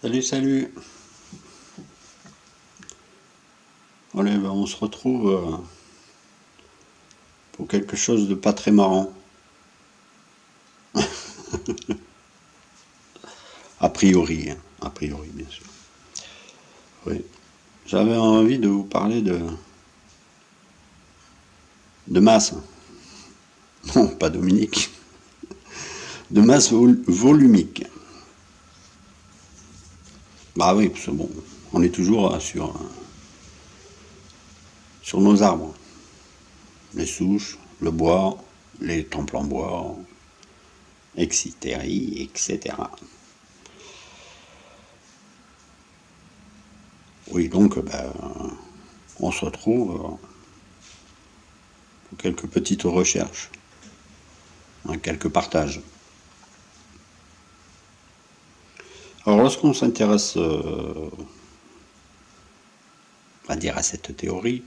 Salut, salut. Allez, ben, on se retrouve pour quelque chose de pas très marrant. A priori, hein. A priori, bien sûr. Oui. J'avais envie de vous parler de masse. Non, pas Dominique. De masse volumique. Bah oui, parce que bon, on est toujours sur nos arbres. Les souches, le bois, les temples en bois, etc., etc. Oui, donc, ben, on se retrouve pour quelques petites recherches, hein, quelques partages. Alors, lorsqu'on s'intéresse, on va dire, à cette théorie,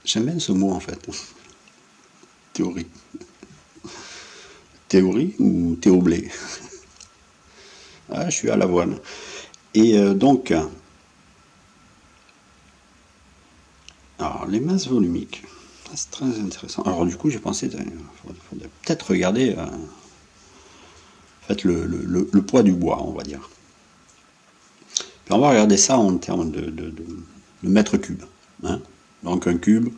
j'aime bien ce mot en fait, théorie. Théorie ou théoblé. Ah, je suis à l'avoine. Et donc, alors, les masses volumiques, c'est très intéressant. Alors, du coup, j'ai pensé, il faudrait peut-être regarder en fait, le poids du bois, on va dire. Puis on va regarder ça en termes de mètres cubes. Hein. Donc, un cube,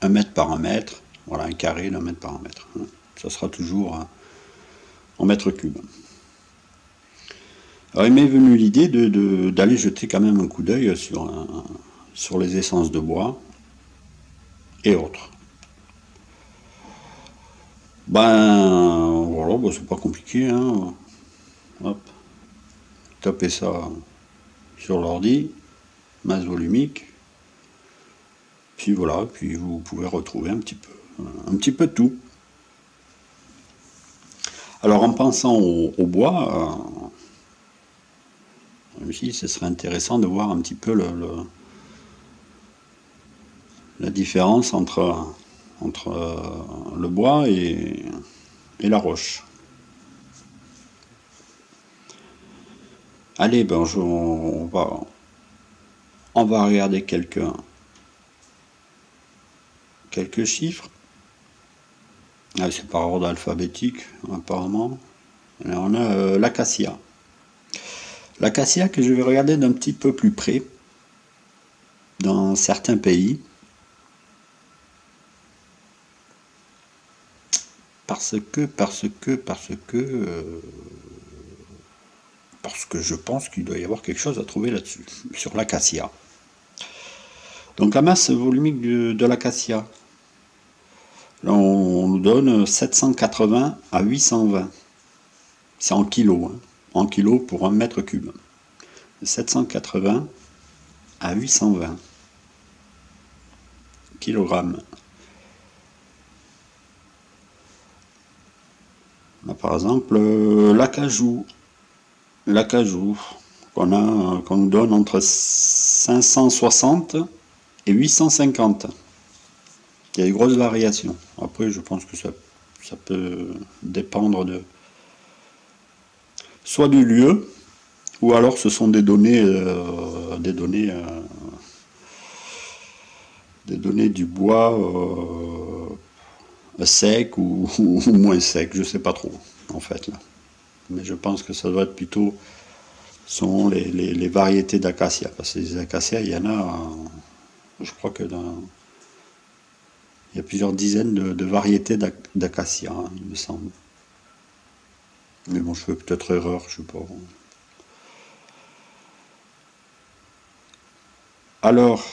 1 mètre par 1 mètre, voilà, un carré d'1 mètre par 1 mètre. Hein. Ça sera toujours en mètres cubes. Alors, il m'est venu l'idée d'aller jeter quand même un coup d'œil sur les essences de bois et autres. Ben, voilà, ben, c'est pas compliqué, hein. Hop, tapez ça sur l'ordi, masse volumique, puis voilà, puis vous pouvez retrouver un petit peu de tout. Alors, en pensant au bois, aussi, ce serait intéressant de voir un petit peu la différence entre le bois et la roche. Allez, ben, on va regarder quelques chiffres. Ah, c'est par ordre alphabétique, apparemment. Alors, on a l'acacia. L'acacia que je vais regarder d'un petit peu plus près dans certains pays. Parce que je pense qu'il doit y avoir quelque chose à trouver là-dessus, sur l'acacia. Donc la masse volumique de l'acacia, là on nous donne 780 à 820. C'est en kilos, hein, en kilos pour 1 mètre cube. 780 à 820 kilogrammes. Là, par exemple, l'acajou, qu'on nous donne entre 560 et 850. Il y a des grosses variations. Après, je pense que ça peut dépendre soit du lieu, ou alors ce sont des données du bois sec ou moins sec, je sais pas trop en fait là. Mais je pense que ça doit être plutôt sont les variétés d'acacia, parce que les acacias, il y en a, je crois que il y a plusieurs dizaines de variétés d'acacia, hein, il me semble. Mais bon, je fais peut-être erreur, je sais pas. Alors,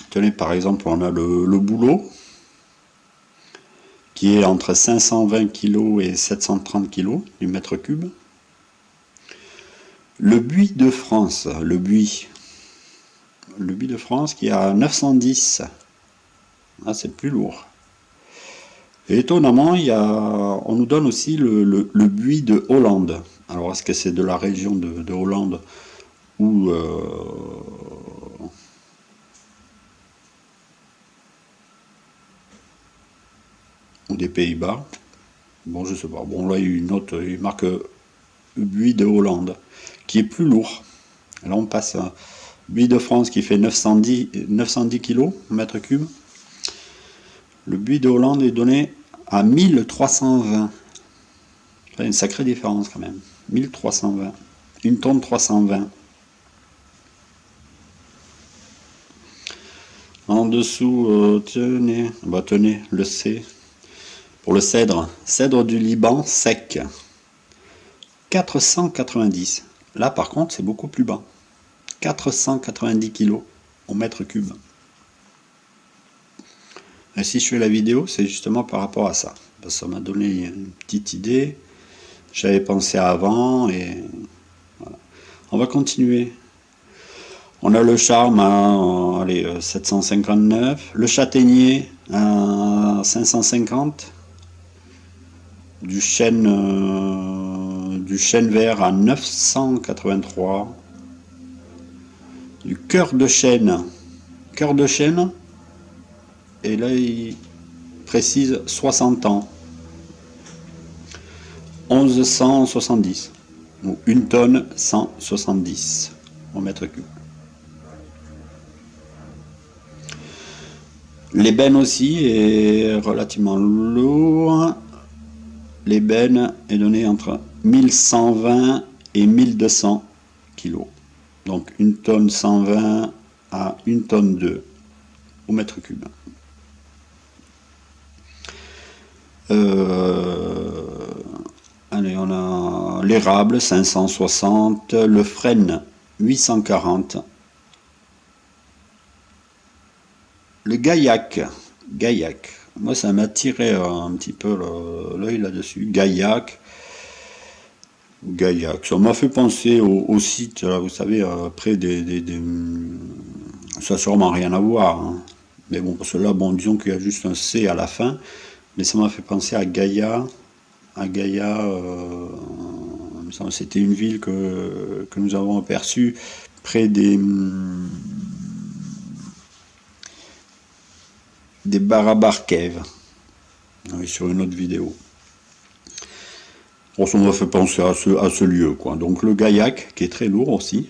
tenez, par exemple, on a le bouleau, qui est entre 520 kg et 730 kg du mètre cube. Le buis de France, de France qui est à 910. Ah, c'est plus lourd. Et étonnamment, on nous donne aussi le buis de Hollande. Alors, est-ce que c'est de la région de Hollande ou des Pays-Bas? Bon, je sais pas. Bon, là, il y a une note, il marque buis de Hollande, qui est plus lourd. Là on passe à buis de France qui fait 910 kg mètre cube. Le buis de Hollande est donné à 1320. C'est une sacrée différence quand même. 1320. Une tonne 320. En dessous, tenez, tenez, le C. Pour le cèdre, cèdre du Liban sec. 490. Là par contre c'est beaucoup plus bas. 490 kg au mètre cube. Et si je fais la vidéo, c'est justement par rapport à ça. Ça m'a donné une petite idée. J'avais pensé avant et voilà. On va continuer. On a le charme à 759, le châtaignier à 550, du chêne vert à 983, du cœur de chêne, et là il précise 60 ans, 1170, ou 1 tonne 170 au mètre cube. L'ébène aussi est relativement lourd. L'ébène est donné entre 1120 et 1200 kg. Donc 1 tonne 120 à 1 tonne 2 au mètre cube. Allez, on a l'érable 560, le frêne 840, le gaillac, moi ça m'a tiré un petit peu l'œil là-dessus, gaillac, ça m'a fait penser au site, là, vous savez, près ça n'a sûrement rien à voir, hein. Mais bon, parce que là, bon, disons qu'il y a juste un C à la fin, mais ça m'a fait penser à Gaïa, c'était une ville que nous avons aperçue près des Barabarkev, sur une autre vidéo. Bon, ça m'a fait penser à ce lieu, quoi. Donc le gaillac, qui est très lourd aussi,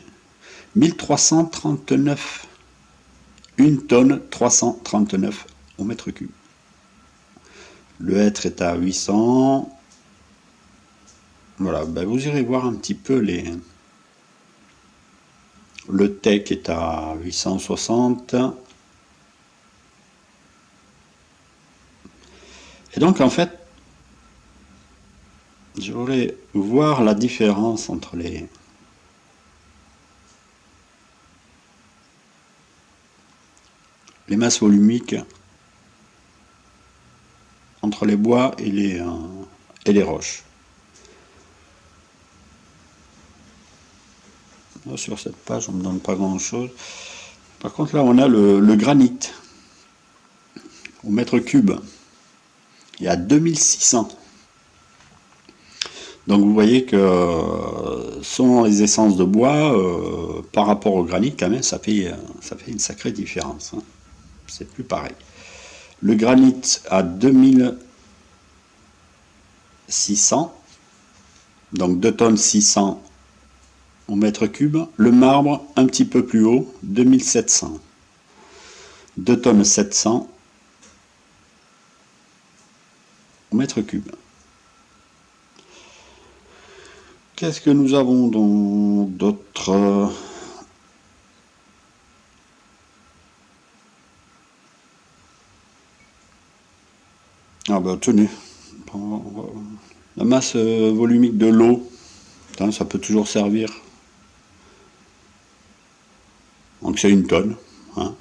1339, 1 tonne 339 au mètre cube. Le hêtre est à 800. Voilà, ben vous irez voir un petit peu le teck est à 860. Et donc en fait, je voulais voir la différence entre les masses volumiques entre les bois et les roches. Là, sur cette page, on ne me donne pas grand chose. Par contre, là, on a le granit au mètre cube. Il y a 2600. Donc vous voyez que selon les essences de bois, par rapport au granit, quand même, ça fait une sacrée différence, hein. C'est plus pareil. Le granit à 2600, donc 2 tonnes 600 au mètre cube. Le marbre un petit peu plus haut, 2700. 2 tonnes 700 au mètre cube. Qu'est-ce que nous avons d'autres? Ah bah tenez, la masse volumique de l'eau, ça peut toujours servir. Donc c'est 1 tonne, hein.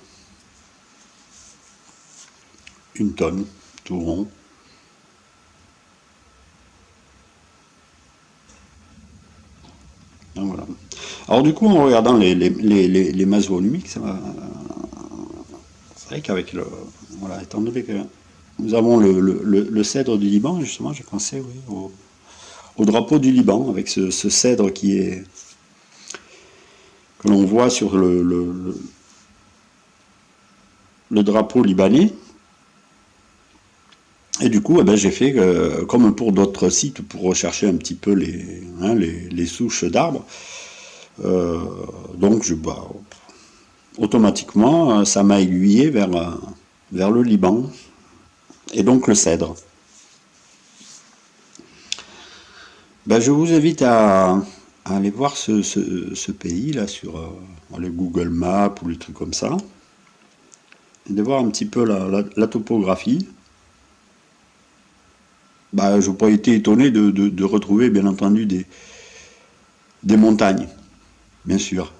1 tonne, tout rond. Donc voilà. Alors du coup, en regardant les masses volumiques, c'est vrai qu'avec voilà, étant donné que nous avons le cèdre du Liban, justement, j'ai pensé au drapeau du Liban, avec ce cèdre que l'on voit sur le drapeau libanais. Et du coup, eh ben, j'ai fait comme pour d'autres sites pour rechercher un petit peu les souches d'arbres. Euh, donc, automatiquement, ça m'a aiguillé vers le Liban et donc le cèdre. Ben, je vous invite à aller voir ce pays là sur les Google Maps ou les trucs comme ça, et de voir un petit peu la topographie. Bah, je n'ai pas été étonné de retrouver bien entendu des montagnes, bien sûr.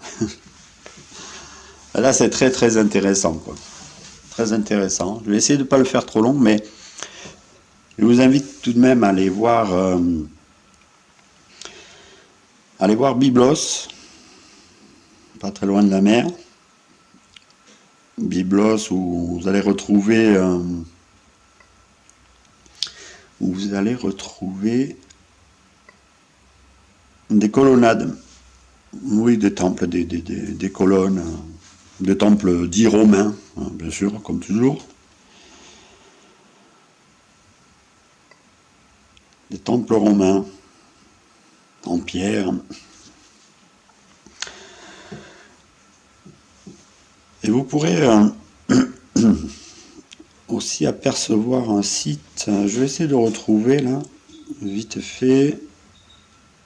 Là, c'est très très intéressant, quoi. Très intéressant. Je vais essayer de ne pas le faire trop long, mais je vous invite tout de même à aller voir Byblos, pas très loin de la mer. Byblos où vous allez retrouver des colonnades. Oui, des temples, des colonnes, des temples dits romains, hein, bien sûr, comme toujours. Des temples romains en pierre. Et vous pourrez aussi apercevoir un site. Je vais essayer de retrouver là, vite fait,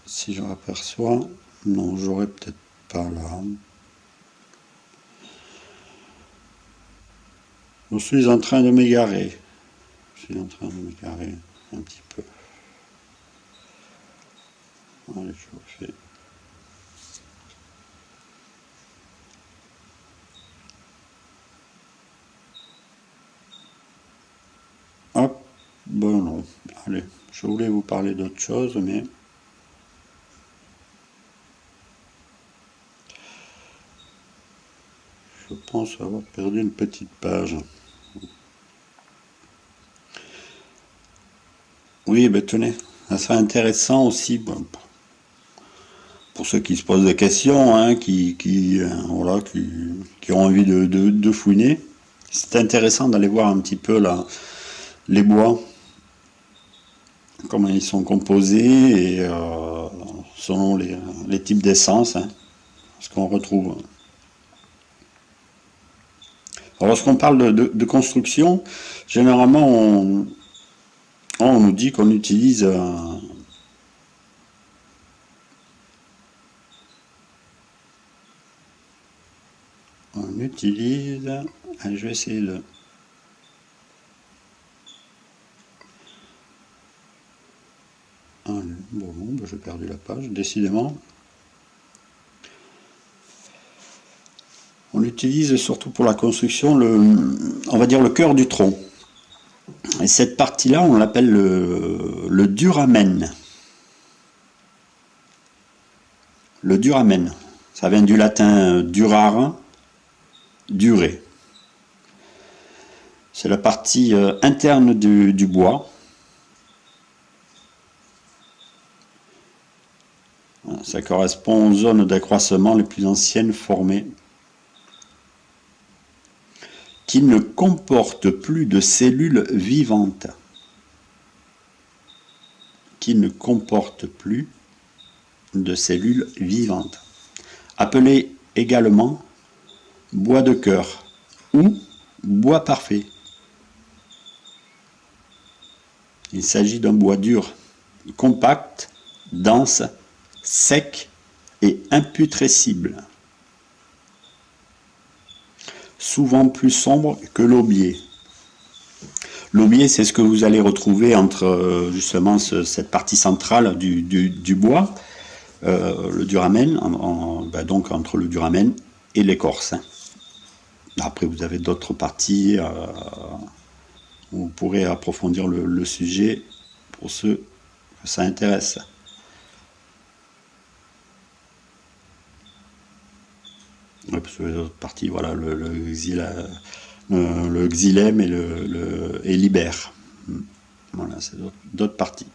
si je aperçois. Non, j'aurais peut-être pas là. Je suis en train de m'égarer. Je suis en train de m'égarer un petit peu. Allez, je refais. Hop, bon non. Allez, je voulais vous parler d'autre chose, mais je pense avoir perdu une petite page. Oui, ben tenez, ça serait intéressant aussi pour ceux qui se posent des questions, hein, voilà, qui ont envie de fouiner. C'est intéressant d'aller voir un petit peu là, les bois, comment ils sont composés et selon les types d'essence, hein, ce qu'on retrouve. Alors, lorsqu'on parle de construction, généralement on nous dit qu'on utilise on utilise. Allez, je vais essayer de. Bon, j'ai perdu la page, décidément. On utilise surtout pour la construction on va dire le cœur du tronc. Et cette partie-là, on l'appelle le duramen. Le duramen. Ça vient du latin durare, durer. C'est la partie interne du bois. Ça correspond aux zones d'accroissement les plus anciennes formées, qui ne comportent plus de cellules vivantes. Qui ne comportent plus de cellules vivantes. Appelé également bois de cœur ou bois parfait. Il s'agit d'un bois dur, compact, dense, sec et imputrescible. Souvent plus sombre que l'aubier. L'aubier, c'est ce que vous allez retrouver entre justement cette partie centrale du bois, le duramen, donc entre le duramen et l'écorce. Après, vous avez d'autres parties où vous pourrez approfondir le sujet pour ceux que ça intéresse. Ouais, parce que les autres parties, voilà, le xylème et l'ibère. Voilà, c'est d'autres parties.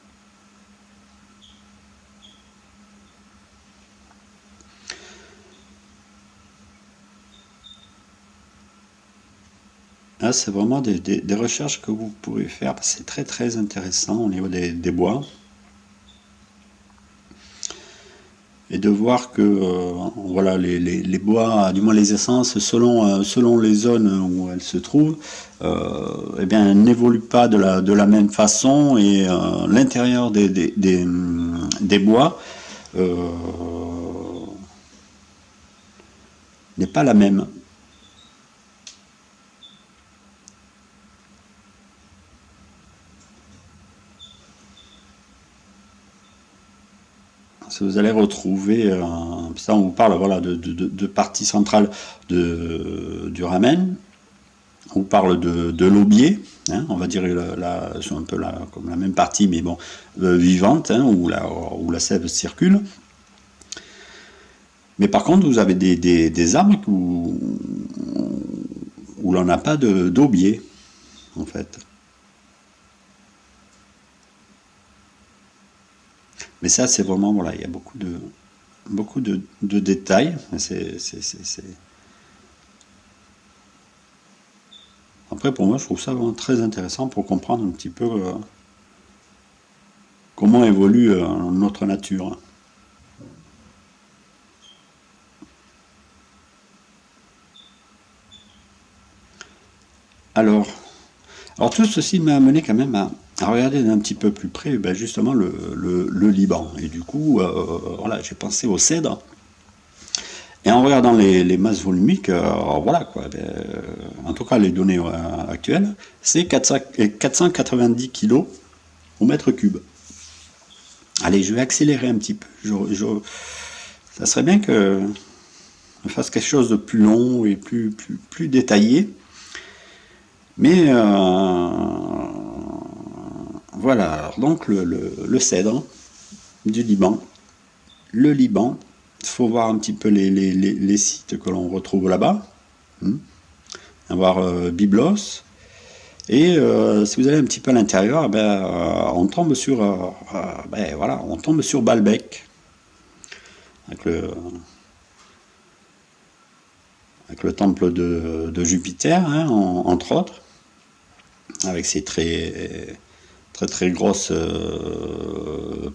Là, c'est vraiment des recherches que vous pouvez faire. C'est très très intéressant au niveau des bois. Et de voir que voilà, les bois, du moins les essences, selon les zones où elles se trouvent, eh bien, elles n'évoluent pas de la même façon et l'intérieur des bois euh, n'est pas la même. Vous allez retrouver, ça on vous parle voilà, de partie centrale du ramen, on vous parle de l'aubier, hein, on va dire c'est un peu comme la même partie, mais bon, vivante, hein, où la sève circule. Mais par contre, vous avez des arbres où l'on n'a pas d'aubier, en fait. Mais ça, c'est vraiment, voilà, il y a beaucoup de détails. Après, pour moi, je trouve ça vraiment très intéressant pour comprendre un petit peu comment évolue notre nature. Alors, alors tout ceci m'a amené quand même à regarder d'un petit peu plus près ben, justement le Liban. Et du coup, voilà, j'ai pensé au cèdre. Et en regardant les masses volumiques, voilà quoi, ben, en tout cas les données actuelles, c'est 490 kg au mètre cube. Allez, je vais accélérer un petit peu. Ça serait bien que je fasse quelque chose de plus long et plus détaillé. Mais voilà, alors donc le cèdre du Liban. Le Liban, il faut voir un petit peu les sites que l'on retrouve là-bas. Avoir Byblos. Et si vous allez un petit peu à l'intérieur, eh ben, on tombe sur ben, voilà, on tombe sur Baalbek avec le temple de Jupiter, hein, entre autres, avec ses très grosses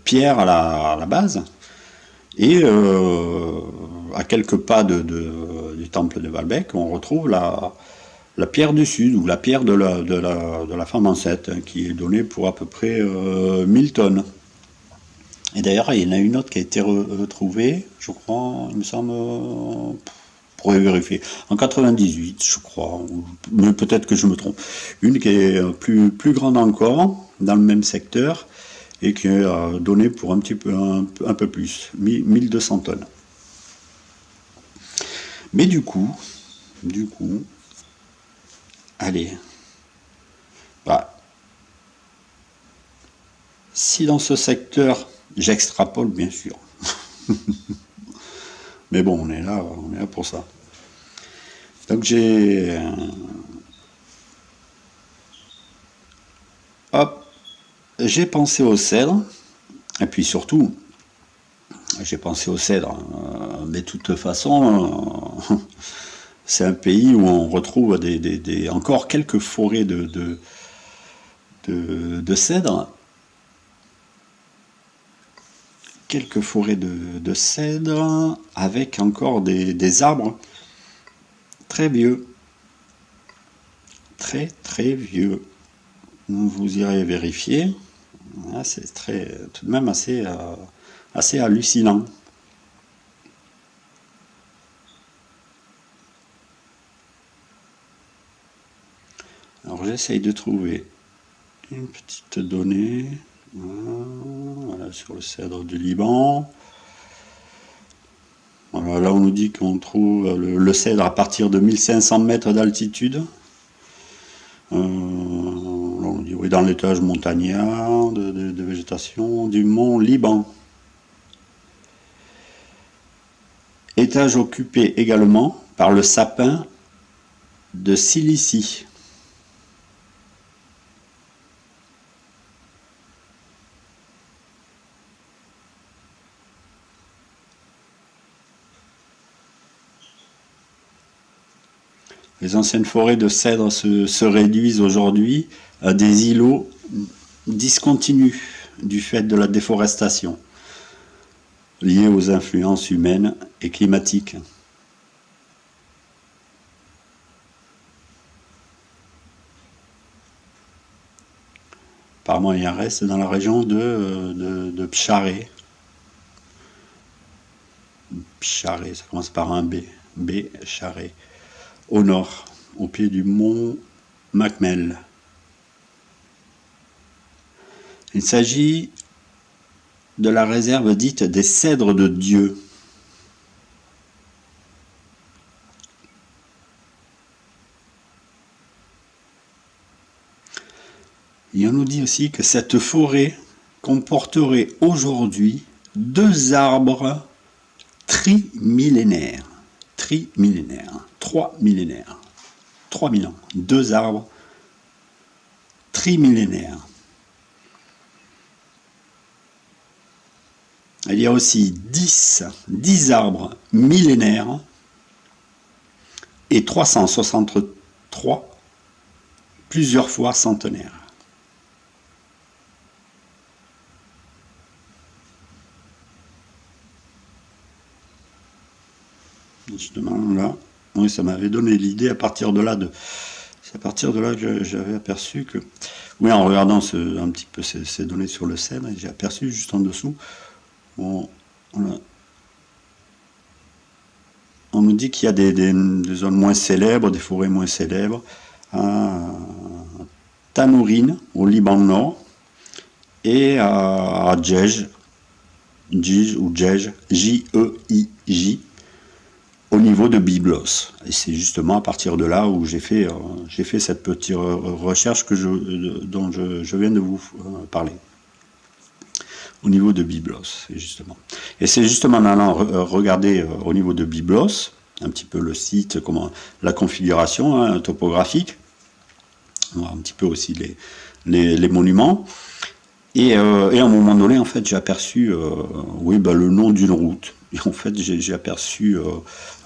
pierres à la base. Et à quelques pas du temple de Baalbek, on retrouve la pierre du Sud, ou la pierre de la femme enceinte, hein, qui est donnée pour à peu près 1000 tonnes. Et d'ailleurs, il y en a une autre qui a été retrouvée, je crois, il me semble, pour vérifier, en 98, je crois, mais peut-être que je me trompe. Une qui est plus grande encore, dans le même secteur, et qui est donnée pour un peu plus, 1200 tonnes. Mais du coup, allez, bah, si dans ce secteur, j'extrapole bien sûr, mais bon, on est là pour ça. Donc hop, j'ai pensé au cèdre, et puis surtout, j'ai pensé au cèdre, mais de toute façon, c'est un pays où on retrouve encore quelques forêts de cèdre, quelques forêts de cèdre, avec encore des arbres très vieux, très vieux. Vous irez vérifier. C'est tout de même assez hallucinant. Alors j'essaye de trouver une petite donnée voilà, sur le cèdre du Liban. Voilà, là on nous dit qu'on trouve le cèdre à partir de 1500 mètres d'altitude. On dit oui, dans l'étage montagnard de végétation du mont Liban. Étage occupé également par le sapin de Cilicie. Les anciennes forêts de cèdres se réduisent aujourd'hui à des îlots discontinus du fait de la déforestation liée aux influences humaines et climatiques. Apparemment, il y en reste dans la région de Pcharé. Pcharé, ça commence par un B. B, Charé. Au nord, au pied du mont Macmel. Il s'agit de la réserve dite des Cèdres de Dieu. Et on nous dit aussi que cette forêt comporterait aujourd'hui 2 arbres trimillénaires. Trimillénaires. 3 millénaires. 3000 ans. 2 arbres trimillénaires. Il y a aussi 10 arbres millénaires et 363 plusieurs fois centenaires. Justement là, oui, ça m'avait donné l'idée à partir de là c'est à partir de là que j'avais aperçu que, oui, en regardant un petit peu ces données sur le cèdre, j'ai aperçu juste en dessous, on nous dit qu'il y a des zones moins célèbres, des forêts moins célèbres, à Tanourine, au Liban Nord, et à Djej, ou Djej, J-E-I-J, au niveau de Byblos. Et c'est justement à partir de là où j'ai fait cette petite recherche dont je viens de vous parler. Au niveau de Byblos, justement. Et c'est justement en allant regarder au niveau de Byblos, un petit peu le site, la configuration topographique, un petit peu aussi les monuments. Et à un moment donné, en fait, j'ai aperçu le nom d'une route. Et en fait, j'ai aperçu,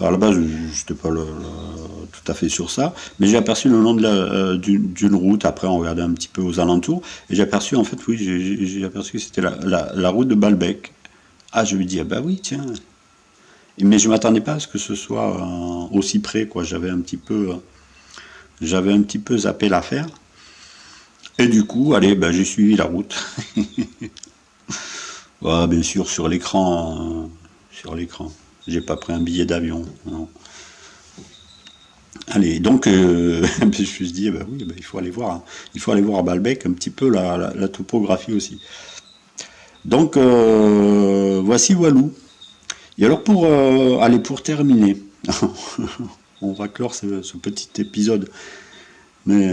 à la base, je n'étais pas tout à fait sur ça, mais j'ai aperçu le nom d'une route. Après, on regardait un petit peu aux alentours, et j'ai aperçu, en fait, oui, j'ai aperçu que c'était la route de Baalbek. Ah, je lui dis, ah bah oui, tiens. Mais je ne m'attendais pas à ce que ce soit aussi près, quoi. J'avais un petit peu zappé l'affaire. Et du coup, allez, j'ai suivi la route. Ouais, bien sûr, sur l'écran. J'ai pas pris un billet d'avion. Non. Allez, donc, je me suis dit, oui, il faut aller voir. Hein. Il faut aller voir à Baalbek un petit peu la topographie aussi. Donc, voici Walou. Et alors, pour terminer, on va clore ce petit épisode. Mais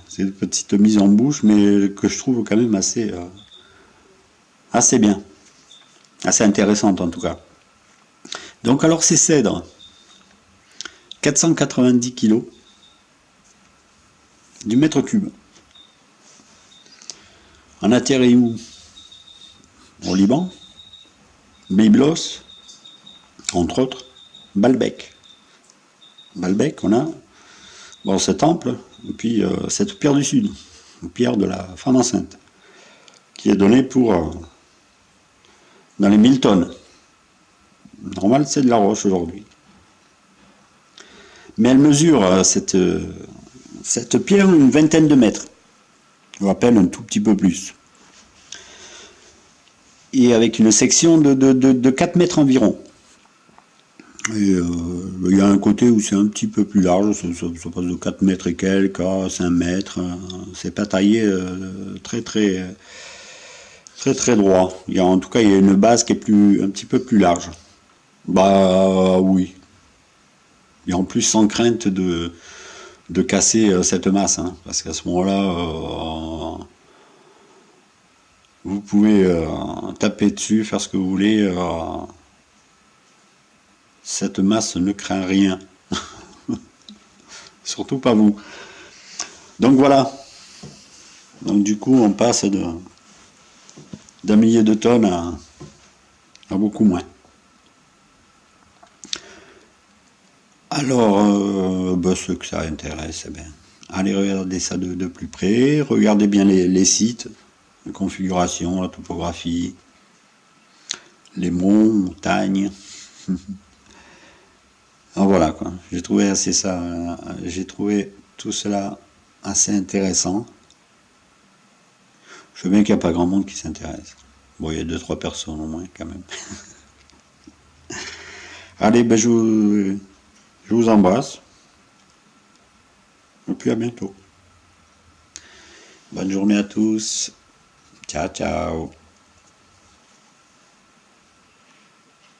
c'est une petite mise en bouche, mais que je trouve quand même assez bien. Assez intéressante en tout cas. Donc alors ces cèdres, 490 kg du mètre cube. On atterrit où? Au Liban, Byblos, entre autres, Baalbek. Baalbek, on a ce temple, et puis cette pierre du Sud, une pierre de la femme enceinte, qui est donnée dans les 1000 tonnes. Normal, c'est de la roche aujourd'hui. Mais elle mesure, cette pierre, une vingtaine de mètres. Je vous rappelle, un tout petit peu plus. Et avec une section de 4 mètres environ. Et il y a un côté où c'est un petit peu plus large, ça passe de 4 mètres et quelques à 5 mètres. C'est pas taillé très droit. En tout cas, il y a une base qui est un petit peu plus large. Oui. Et en plus, sans crainte de casser cette masse, hein, parce qu'à ce moment-là, vous pouvez taper dessus, faire ce que vous voulez. Cette masse ne craint rien. Surtout pas vous. Donc voilà. Donc du coup, on passe d'un millier de tonnes à beaucoup moins. Alors, ceux que ça intéresse, eh ben, allez regarder ça de plus près, regardez bien les sites, la configuration, la topographie, les montagnes. Ah, voilà quoi, j'ai trouvé tout cela assez intéressant. Je veux bien qu'il n'y a pas grand monde qui s'intéresse. Bon, il y a deux, trois personnes au moins quand même. Allez, je vous embrasse. Et puis à bientôt. Bonne journée à tous. Ciao, ciao.